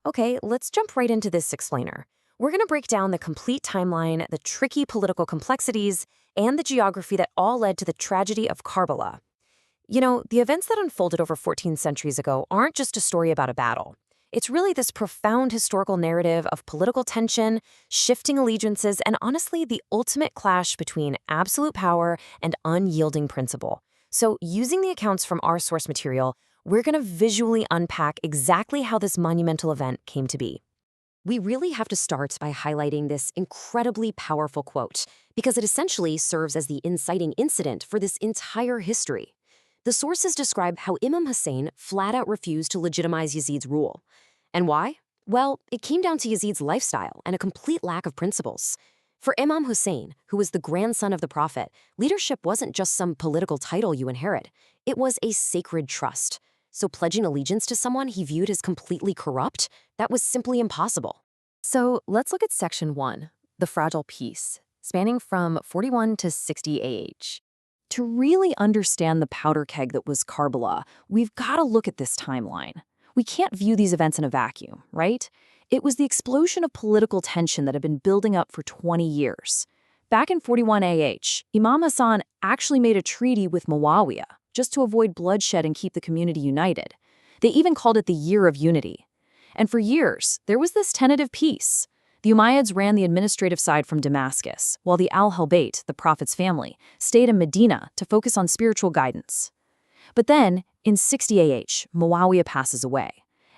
Okay, let's jump right into this explainer. We're going to break down the complete timeline, the tricky political complexities, and the geography that all led to the tragedy of Karbala. You know, the events that unfolded over 14 centuries ago aren't just a story about a battle. It's really this profound historical narrative of political tension, shifting allegiances, and honestly, the ultimate clash between absolute power and unyielding principle. So, using the accounts from our source material, we're going to visually unpack exactly how this monumental event came to be. We really have to start by highlighting this incredibly powerful quote, because it essentially serves as the inciting incident for this entire history. The sources describe how Imam Hussain flat out refused to legitimize Yazid's rule. And why? Well, it came down to Yazid's lifestyle and a complete lack of principles. For Imam Hussain, who was the grandson of the Prophet, leadership wasn't just some political title you inherit. It was a sacred trust. So pledging allegiance to someone he viewed as completely corrupt, that was simply impossible. So let's look at Section 1, the fragile peace, spanning from 41 to 60 AH. To really understand the powder keg that was Karbala, we've got to look at this timeline. We can't view these events in a vacuum, right? It was the explosion of political tension that had been building up for 20 years. Back in 41 Imam Hassan actually made a treaty with Muawiyah just to avoid bloodshed and keep the community united. They even called it the Year of Unity. And for years, there was this tentative peace. The Umayyads ran the administrative side from Damascus, while the Al-Bayt, the Prophet's family, stayed in Medina to focus on spiritual guidance. But then, in 60 Muawiyah passes away.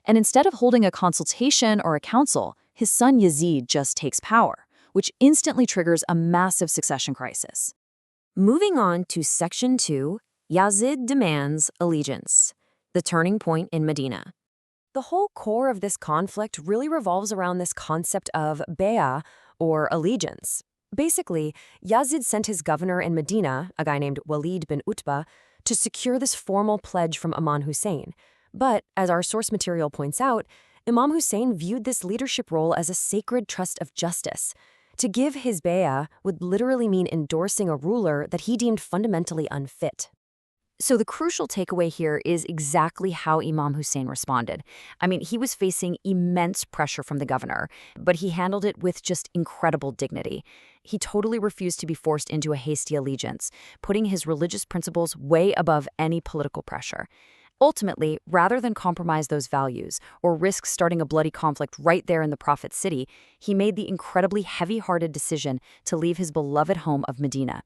And instead of holding a consultation or a council, his son Yazid just takes power, which instantly triggers a massive succession crisis. Moving on to Section 2, Yazid demands allegiance, the turning point in Medina. The whole core of this conflict really revolves around this concept of bay'ah, or allegiance. Basically, Yazid sent his governor in Medina, a guy named Walid bin Utbah, to secure this formal pledge from Imam Hussain. But, as our source material points out, Imam Hussain viewed this leadership role as a sacred trust of justice. To give his bay'ah would literally mean endorsing a ruler that he deemed fundamentally unfit. So the crucial takeaway here is exactly how Imam Hussain responded. I mean, he was facing immense pressure from the governor, but he handled it with just incredible dignity. He totally refused to be forced into a hasty allegiance, putting his religious principles way above any political pressure. Ultimately, rather than compromise those values or risk starting a bloody conflict right there in the Prophet's city, he made the incredibly heavy-hearted decision to leave his beloved home of Medina.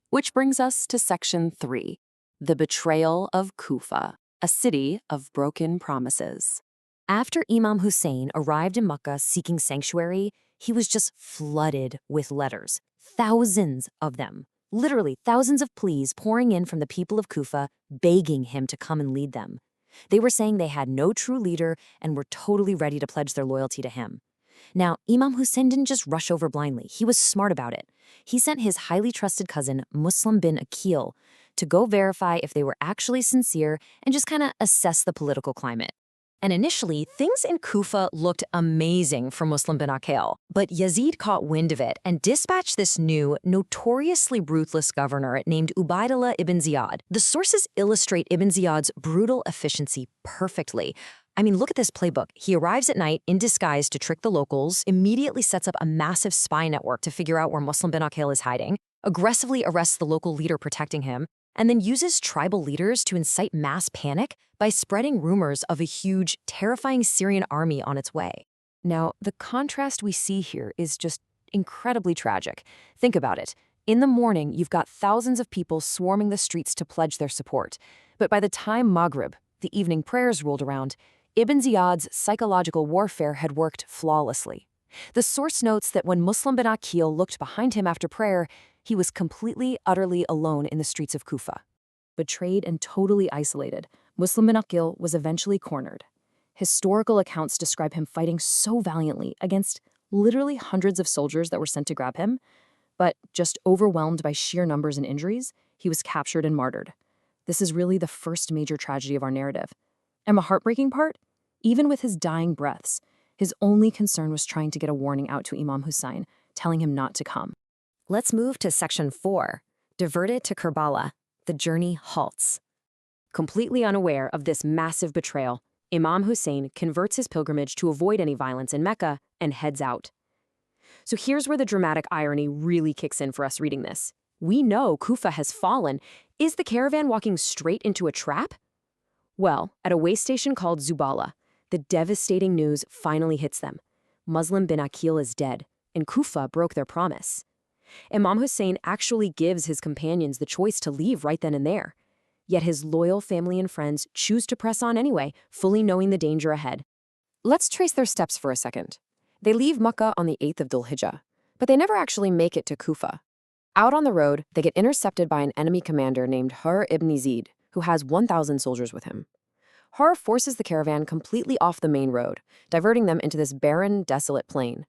Which brings us to Section 3. The betrayal of Kufa, a city of broken promises. After Imam Hussain arrived in Makkah seeking sanctuary, he was just flooded with letters, thousands of them. Literally thousands of pleas pouring in from the people of Kufa, begging him to come and lead them. They were saying they had no true leader and were totally ready to pledge their loyalty to him. Now, Imam Hussain didn't just rush over blindly. He was smart about it. He sent his highly trusted cousin, Muslim bin Aqil, to go verify if they were actually sincere and just kind of assess the political climate. And initially, things in Kufa looked amazing for Muslim bin Aqil, but Yazid caught wind of it and dispatched this new, notoriously ruthless governor named Ubaydullah ibn Ziyad. The sources illustrate Ibn Ziyad's brutal efficiency perfectly. I mean, look at this playbook. He arrives at night in disguise to trick the locals, immediately sets up a massive spy network to figure out where Muslim bin Aqil is hiding, aggressively arrests the local leader protecting him, and then uses tribal leaders to incite mass panic by spreading rumors of a huge, terrifying Syrian army on its way. Now, the contrast we see here is just incredibly tragic. Think about it. In the morning, you've got thousands of people swarming the streets to pledge their support. But by the time Maghrib, the evening prayers, rolled around, Ibn Ziyad's psychological warfare had worked flawlessly. The source notes that when Muslim bin Aqil looked behind him after prayer, he was completely, utterly alone in the streets of Kufa. Betrayed and totally isolated, Muslim bin Aqil was eventually cornered. Historical accounts describe him fighting so valiantly against literally hundreds of soldiers that were sent to grab him, but just overwhelmed by sheer numbers and injuries, he was captured and martyred. This is really the first major tragedy of our narrative. And the heartbreaking part? Even with his dying breaths, his only concern was trying to get a warning out to Imam Hussain, telling him not to come. Let's move to Section 4, diverted to Karbala. The journey halts. Completely unaware of this massive betrayal, Imam Hussain converts his pilgrimage to avoid any violence in Mecca and heads out. So here's where the dramatic irony really kicks in for us reading this. We know Kufa has fallen. Is the caravan walking straight into a trap? Well, at a way station called Zubala, the devastating news finally hits them. Muslim bin Aqil is dead, and Kufa broke their promise. Imam Hussain actually gives his companions the choice to leave right then and there. Yet his loyal family and friends choose to press on anyway, fully knowing the danger ahead. Let's trace their steps for a second. They leave Makkah on the 8th of Dhul Hijjah, but they never actually make it to Kufa. Out on the road, they get intercepted by an enemy commander named Hur ibn Yazid, who has 1,000 soldiers with him. Hur forces the caravan completely off the main road, diverting them into this barren, desolate plain.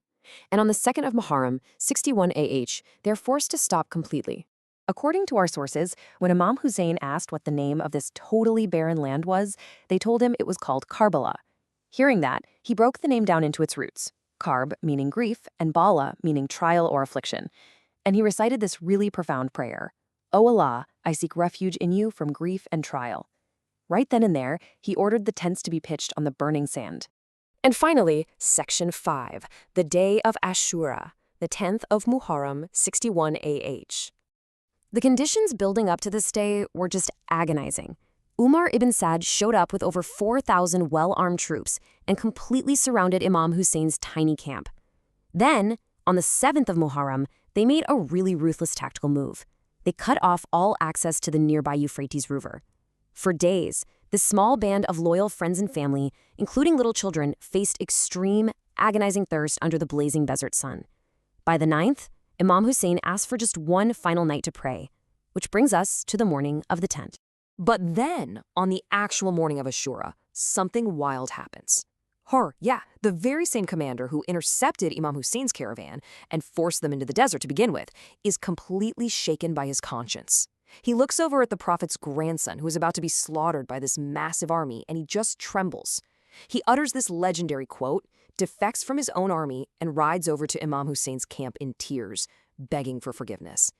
And on the 2nd of Muharram, 61 AH, they're forced to stop completely. According to our sources, when Imam Hussain asked what the name of this totally barren land was, they told him it was called Karbala. Hearing that, he broke the name down into its roots, Karb meaning grief and Bala meaning trial or affliction. And he recited this really profound prayer, "O Allah, I seek refuge in you from grief and trial." Right then and there, he ordered the tents to be pitched on the burning sand. And finally, Section 5, the day of Ashura, the 10th of Muharram, 61 AH. The conditions building up to this day were just agonizing. Umar ibn Saad showed up with over 4,000 well-armed troops and completely surrounded Imam Hussein's tiny camp. Then, on the 7th of Muharram, they made a really ruthless tactical move. They cut off all access to the nearby Euphrates River. For days, this small band of loyal friends and family, including little children, faced extreme, agonizing thirst under the blazing desert sun. By the 9th, Imam Hussain asked for just one final night to pray, which brings us to the morning of the 10th. But then, on the actual morning of Ashura, something wild happens. The very same commander who intercepted Imam Hussein's caravan and forced them into the desert to begin with, is completely shaken by his conscience. He looks over at the Prophet's grandson, who is about to be slaughtered by this massive army, and he just trembles. He utters this legendary quote, defects from his own army, and rides over to Imam Hussein's camp in tears, begging for forgiveness.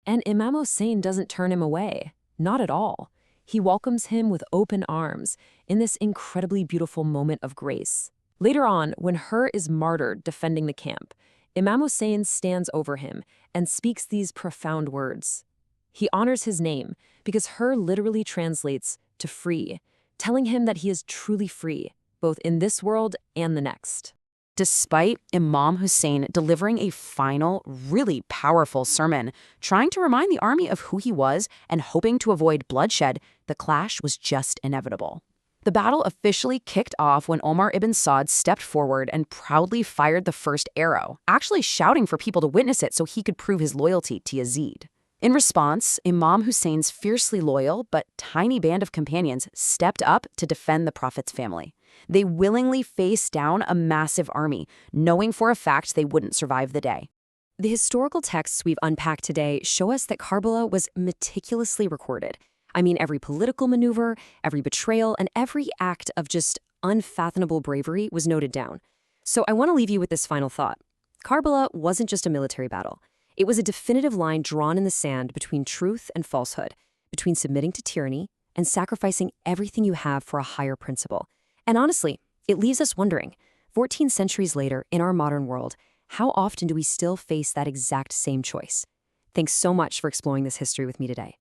And Imam Hussain doesn't turn him away. Not at all. He welcomes him with open arms in this incredibly beautiful moment of grace. Later on, when Hur is martyred defending the camp, Imam Hussain stands over him and speaks these profound words. He honors his name because Hur literally translates to free, telling him that he is truly free, both in this world and the next. Despite Imam Hussain delivering a final, really powerful sermon, trying to remind the army of who he was and hoping to avoid bloodshed, the clash was just inevitable. The battle officially kicked off when Omar ibn Saad stepped forward and proudly fired the first arrow, actually shouting for people to witness it so he could prove his loyalty to Yazid. In response, Imam Hussein's fiercely loyal but tiny band of companions stepped up to defend the Prophet's family. They willingly faced down a massive army, knowing for a fact they wouldn't survive the day. The historical texts we've unpacked today show us that Karbala was meticulously recorded. I mean, every political maneuver, every betrayal, and every act of just unfathomable bravery was noted down. So I want to leave you with this final thought. Karbala wasn't just a military battle. It was a definitive line drawn in the sand between truth and falsehood, between submitting to tyranny and sacrificing everything you have for a higher principle. And honestly, it leaves us wondering, 14 centuries later in our modern world, how often do we still face that exact same choice? Thanks so much for exploring this history with me today.